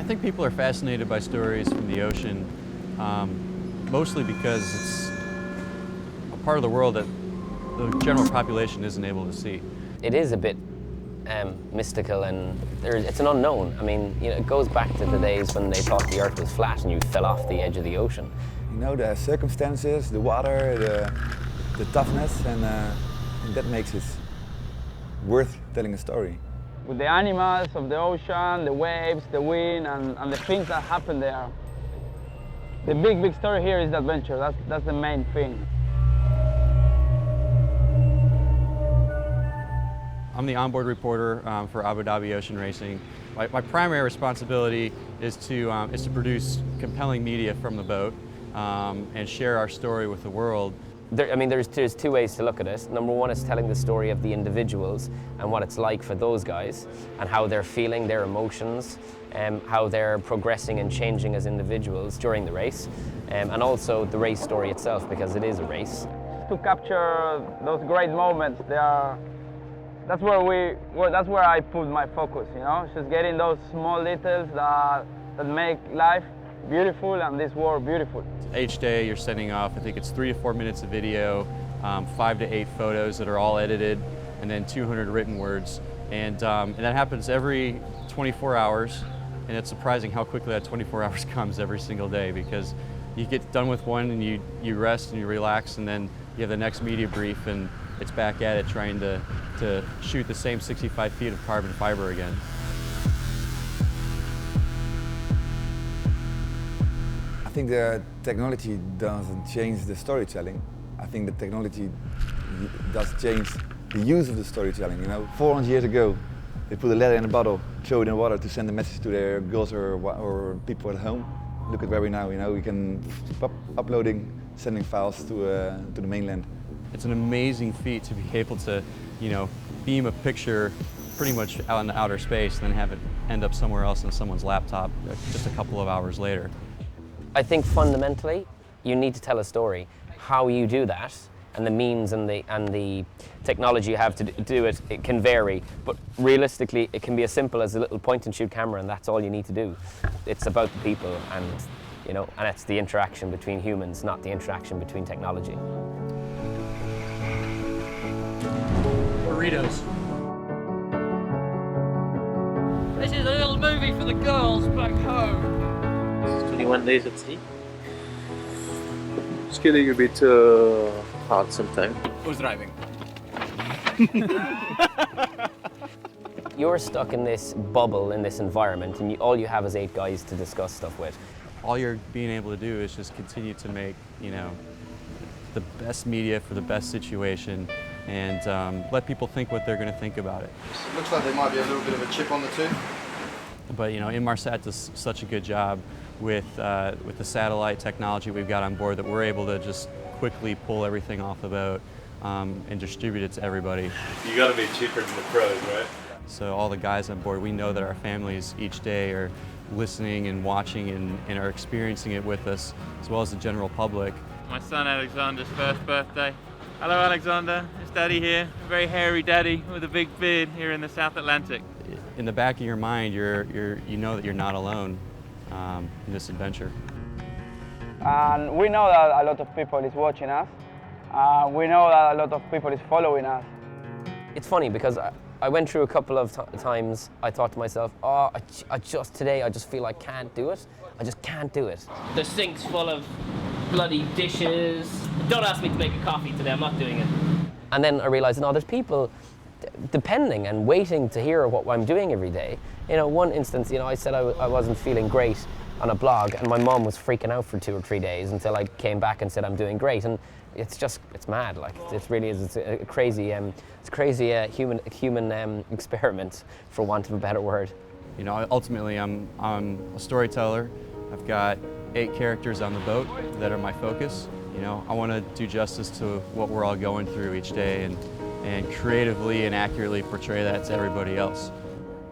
think people are fascinated by stories from the ocean, mostly because it's a part of the world that the general population isn't able to see. It is a bit mystical, and it's an unknown. I mean, you know, it goes back to the days when they thought the Earth was flat and you fell off the edge of the ocean. You know, the circumstances, the water, the toughness, and that makes it worth telling a story. With the animals of the ocean, the waves, the wind, and the things that happen there. The big story here is the adventure. That's the main thing. I'm the onboard reporter for Abu Dhabi Ocean Racing. My primary responsibility is to produce compelling media from the boat and share our story with the world. There's two ways to look at it. Number one is telling the story of the individuals and what it's like for those guys and how they're feeling, their emotions, how they're progressing and changing as individuals during the race, and also the race story itself, because it is a race. To capture those great moments, that's where I put my focus, you know, just getting those small details that make life beautiful and this world beautiful. Each day you're sending off, I think it's 3 to 4 minutes of video, 5 to 8 photos that are all edited, and then 200 written words. And that happens every 24 hours, and it's surprising how quickly that 24 hours comes every single day, because you get done with one and you rest and you relax, and then you have the next media brief and it's back at it trying to shoot the same 65 feet of carbon fiber again. I think the technology doesn't change the storytelling. I think the technology does change the use of the storytelling. You know, 400 years ago, they put a letter in a bottle, throw it in water to send a message to their girls or people at home. Look at where we now. You know, we can uploading, sending files to the mainland. It's an amazing feat to be able to, you know, beam a picture pretty much out in the outer space and then have it end up somewhere else on someone's laptop just a couple of hours later. I think fundamentally, you need to tell a story. How you do that, and the means and the technology you have to do it, it can vary. But realistically, it can be as simple as a little point-and-shoot camera, and that's all you need to do. It's about the people, and you know, and it's the interaction between humans, not the interaction between technology. Burritos. This is a little movie for the girls back home. 21 days at sea. It's getting a bit hard sometimes. Who's driving? You're stuck in this bubble, in this environment, and all you have is 8 guys to discuss stuff with. All you're being able to do is just continue to make, you know, the best media for the best situation, and let people think what they're going to think about it. Looks like there might be a little bit of a chip on the tooth. But you know, Inmarsat does such a good job with the satellite technology we've got on board that we're able to just quickly pull everything off the boat and distribute it to everybody. You got to be cheaper than the pros, right? So all the guys on board, we know that our families each day are listening and watching and are experiencing it with us, as well as the general public. My son Alexander's first birthday. Hello Alexander, it's Daddy here. A very hairy daddy with a big beard here in the South Atlantic. In the back of your mind, you know that you're not alone in this adventure. And we know that a lot of people is watching us. We know that a lot of people is following us. It's funny because I went through a couple of times, I thought to myself, oh, today I just feel I can't do it. I just can't do it. The sink's full of bloody dishes. Don't ask me to make a coffee today, I'm not doing it. And then I realized, no, there's people depending and waiting to hear what I'm doing every day. You know, one instance, you know, I said I wasn't feeling great on a blog, and my mom was freaking out for 2 or 3 days until I came back and said I'm doing great. And it's mad. Like it really is. It's a crazy, human experiment, for want of a better word. You know, ultimately, I'm a storyteller. I've got 8 characters on the boat that are my focus. You know, I want to do justice to what we're all going through each day and creatively and accurately portray that to everybody else.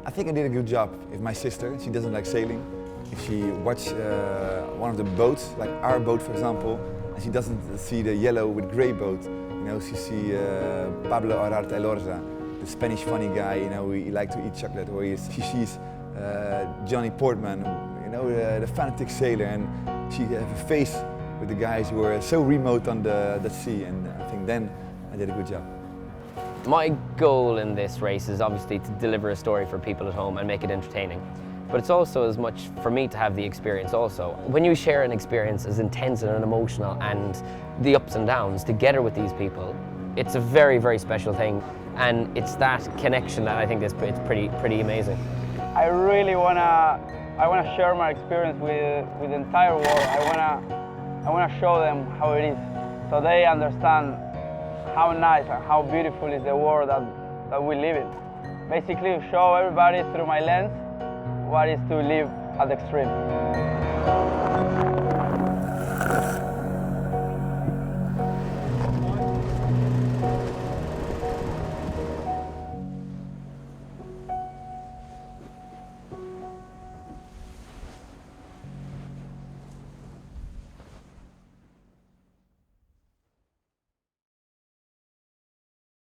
I think I did a good job. If my sister, she doesn't like sailing, if she watches one of the boats, like our boat for example, and she doesn't see the yellow with grey boat, you know, she sees Pablo Arart Elorza, the Spanish funny guy, you know, he likes to eat chocolate, or she sees Johnny Portman, you know, the fanatic sailor, and she have a face with the guys who were so remote on the sea, and I think then I did a good job. My goal in this race is obviously to deliver a story for people at home and make it entertaining. But it's also as much for me to have the experience also. When you share an experience as intense and emotional and the ups and downs together with these people, it's a very, very special thing. And it's that connection that I think is it's pretty amazing. I really wanna share my experience with the entire world. I wanna show them how it is, so they understand how nice and how beautiful is the world that we live in. Basically, show everybody through my lens what is to live at the extreme.